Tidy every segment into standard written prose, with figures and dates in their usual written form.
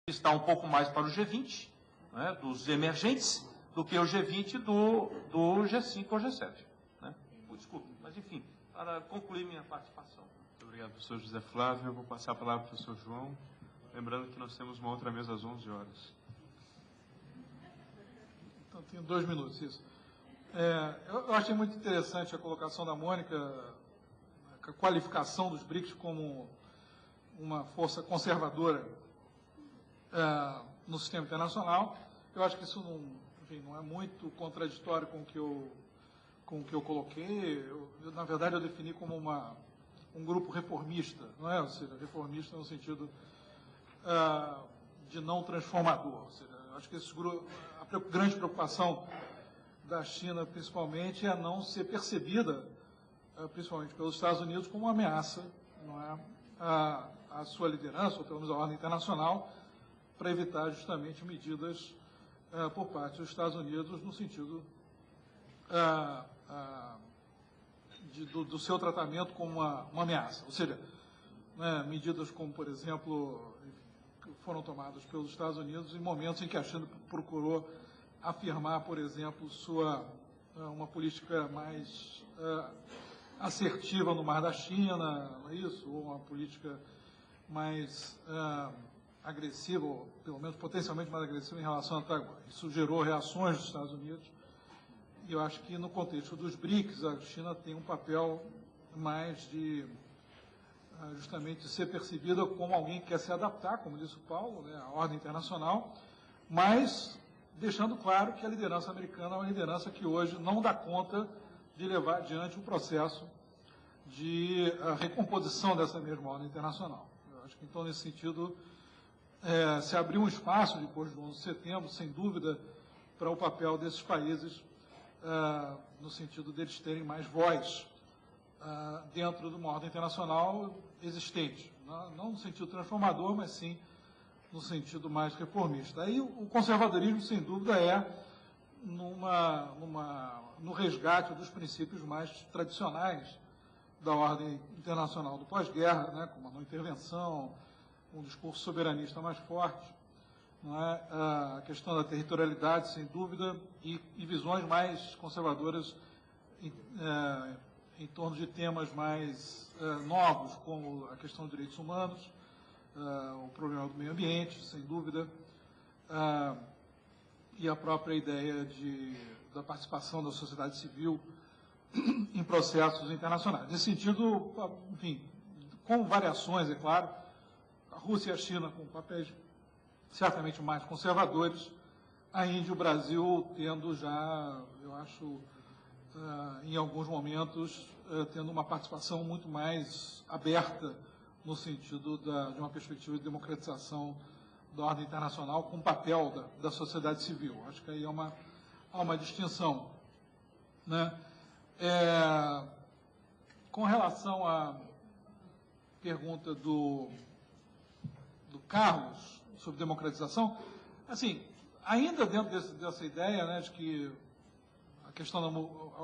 está um pouco mais para o G20, né, dos emergentes, do que o G20 do G5 ou G7. Né? Desculpe, mas enfim, para concluir minha participação. Muito obrigado, professor José Flávio. Eu vou passar a palavra para o professor João, lembrando que nós temos uma outra mesa às 11 horas. Então, tenho 2 minutos, isso. Eu achei muito interessante a colocação da Mônica, a qualificação dos BRICS como uma força conservadora no sistema internacional. Eu acho que isso não é muito contraditório com o que eu coloquei. Na verdade, eu defini como um grupo reformista, não é? Ou seja, reformista no sentido de não transformador. Ou seja, eu acho que a grande preocupação da China, principalmente, é não ser percebida, principalmente pelos Estados Unidos, como uma ameaça, não é? A sua liderança, ou pelo menos a ordem internacional, para evitar justamente medidas por parte dos Estados Unidos no sentido do seu tratamento como uma ameaça. Ou seja, né, medidas como, por exemplo, que foram tomadas pelos Estados Unidos em momentos em que a China procurou afirmar, por exemplo, uma política mais assertiva no Mar da China, não é isso? Ou uma política mais agressiva, ou pelo menos potencialmente mais agressiva em relação a Taiwan. Isso gerou reações dos Estados Unidos. E eu acho que no contexto dos BRICS, a China tem um papel mais de justamente ser percebida como alguém que quer se adaptar, como disse o Paulo, né, à ordem internacional, mas deixando claro que a liderança americana é uma liderança que hoje não dá conta de levar adiante o processo de recomposição dessa mesma ordem internacional. Eu acho que, então, nesse sentido, se abriu um espaço, depois do 11 de setembro, sem dúvida, para o papel desses países, no sentido deles terem mais voz dentro de uma ordem internacional existente. Não no sentido transformador, mas sim no sentido mais reformista. Aí o conservadorismo, sem dúvida, no resgate dos princípios mais tradicionais da ordem internacional do pós-guerra, né, como a não intervenção, um discurso soberanista mais forte, não é? A questão da territorialidade, sem dúvida, e visões mais conservadoras em torno de temas mais novos, como a questão dos direitos humanos, o problema do meio ambiente, sem dúvida, e a própria ideia da participação da sociedade civil em processos internacionais. Nesse sentido, enfim, com variações, é claro, a Rússia e a China com papéis certamente mais conservadores, a Índia e o Brasil tendo já, eu acho, em alguns momentos, tendo uma participação muito mais aberta no sentido de uma perspectiva de democratização da ordem internacional com o papel da sociedade civil. Acho que aí há uma distinção. Né? Com relação à pergunta do Carlos sobre democratização, assim, ainda dentro dessa ideia, né, de que a questão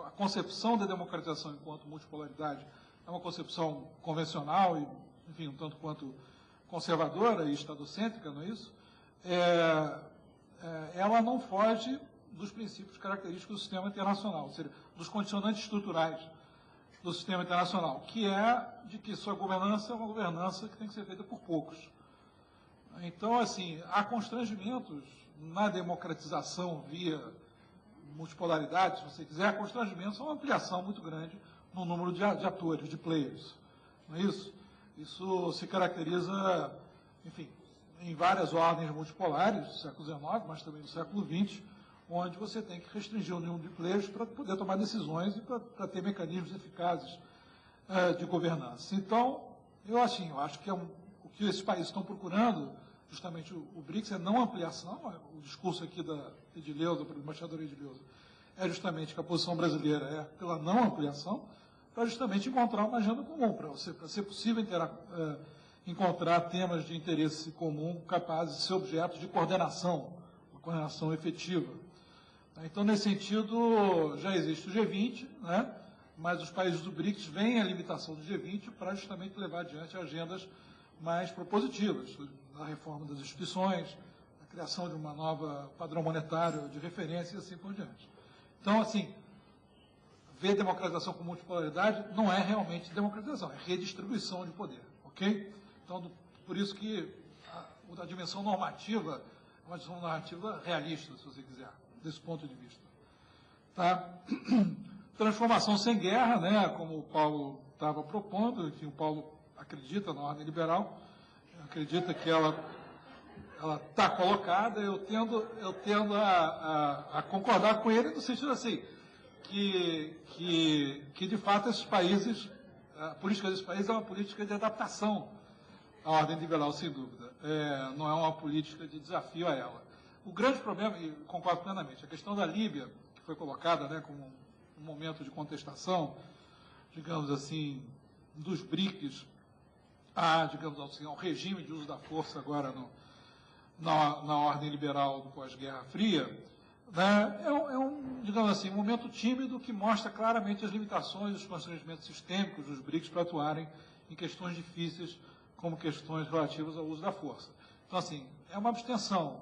a concepção da democratização enquanto multipolaridade é uma concepção convencional e, enfim, um tanto quanto conservadora e estadocêntrica, não é isso? Ela não foge dos princípios característicos do sistema internacional, ou seja, dos condicionantes estruturais do sistema internacional, que é de que sua governança é uma governança que tem que ser feita por poucos. Então, assim, há constrangimentos na democratização via multipolaridade, se você quiser, constrangimentos são uma ampliação muito grande no número de atores, de players. Não é isso? Isso se caracteriza, enfim, em várias ordens multipolares do século XIX, mas também do século XX, onde você tem que restringir o número de players para poder tomar decisões e para ter mecanismos eficazes de governança. Então, eu acho que o que esses países estão procurando, justamente o BRICS, é não ampliação. O discurso aqui da Edileuza, do embaixador Edileuza, é justamente que a posição brasileira é pela não ampliação, para justamente encontrar uma agenda comum, para ser possível encontrar temas de interesse comum capazes de ser objeto de coordenação, uma coordenação efetiva. Então, nesse sentido, já existe o G20, né? Mas os países do BRICS veem a limitação do G20 para justamente levar adiante agendas mais propositivas. da reforma das instituições, a criação de uma nova padrão monetário de referência e assim por diante. Então, assim, ver democratização com multipolaridade não é realmente democratização, é redistribuição de poder, ok? Então, por isso que a dimensão normativa é uma dimensão narrativa realista, se você quiser, desse ponto de vista. Tá? Transformação sem guerra, né, como o Paulo estava propondo, enfim, o Paulo acredita na ordem liberal, acredita que ela está colocada, eu tendo a concordar com ele no sentido assim, que de fato esses países, a política desses países é uma política de adaptação à ordem liberal, sem dúvida. Não é uma política de desafio a ela. O grande problema, e concordo plenamente, a questão da Líbia, que foi colocada, né, como um momento de contestação, digamos assim, dos BRICS, digamos assim, ao regime de uso da força agora na ordem liberal do pós-Guerra Fria, né, digamos assim, um momento tímido que mostra claramente as limitações e os constrangimentos sistêmicos dos BRICS para atuarem em questões difíceis, como questões relativas ao uso da força. Então, assim, é uma abstenção,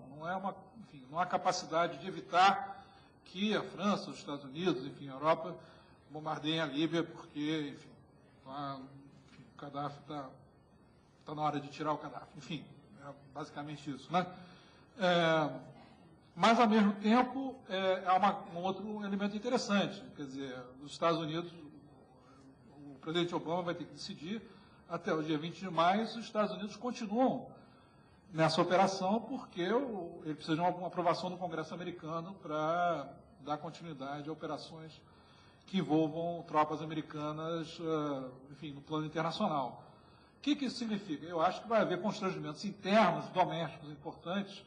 não há capacidade de evitar que a França, os Estados Unidos, enfim, a Europa, bombardeiem a Líbia, porque, enfim, o Gaddafi está na hora de tirar o Gaddafi. Enfim, é basicamente isso, né? Mas, ao mesmo tempo, um outro elemento interessante. Quer dizer, os Estados Unidos, o presidente Obama vai ter que decidir, até o dia 20 de maio, se os Estados Unidos continuam nessa operação, porque ele precisa de uma aprovação do Congresso americano para dar continuidade a operações que envolvam tropas americanas, enfim, no plano internacional. O que isso significa? Eu acho que vai haver constrangimentos internos, domésticos importantes,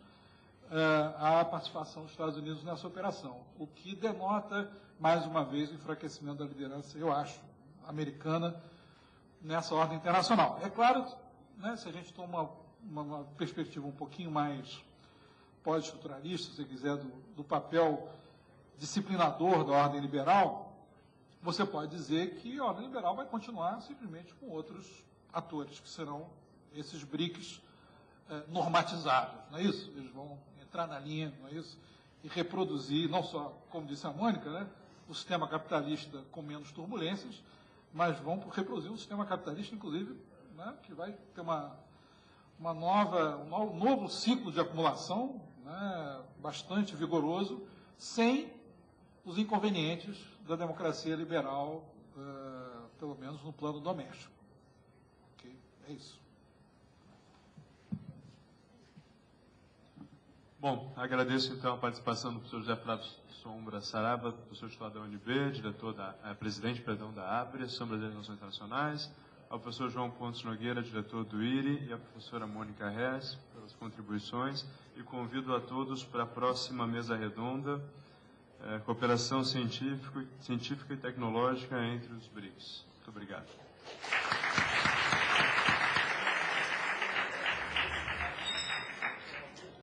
à participação dos Estados Unidos nessa operação, o que denota, mais uma vez, o enfraquecimento da liderança, eu acho, americana, nessa ordem internacional. É claro, né, se a gente toma uma perspectiva um pouquinho mais pós-estruturalista, se você quiser, do papel disciplinador da ordem liberal, você pode dizer que a ordem liberal vai continuar simplesmente com outros atores, que serão esses BRICS normatizados, não é isso? Eles vão entrar na linha, não é isso? E reproduzir, não só, como disse a Mônica, né, o sistema capitalista com menos turbulências, mas vão reproduzir um sistema capitalista, inclusive, né, que vai ter um novo ciclo de acumulação, né, bastante vigoroso, sem os inconvenientes da democracia liberal, pelo menos no plano doméstico. Ok? É isso. Bom, agradeço então a participação do professor José Flávio Sombra Saraiva, professor titular da UNB, presidente da ABRE, Associação Brasileira de Relações Internacionais, ao professor João Pontes Nogueira, diretor do IRI, e à professora Mônica Rez, pelas contribuições, e convido a todos para a próxima mesa redonda, cooperação científica e tecnológica entre os BRICS. Muito obrigado.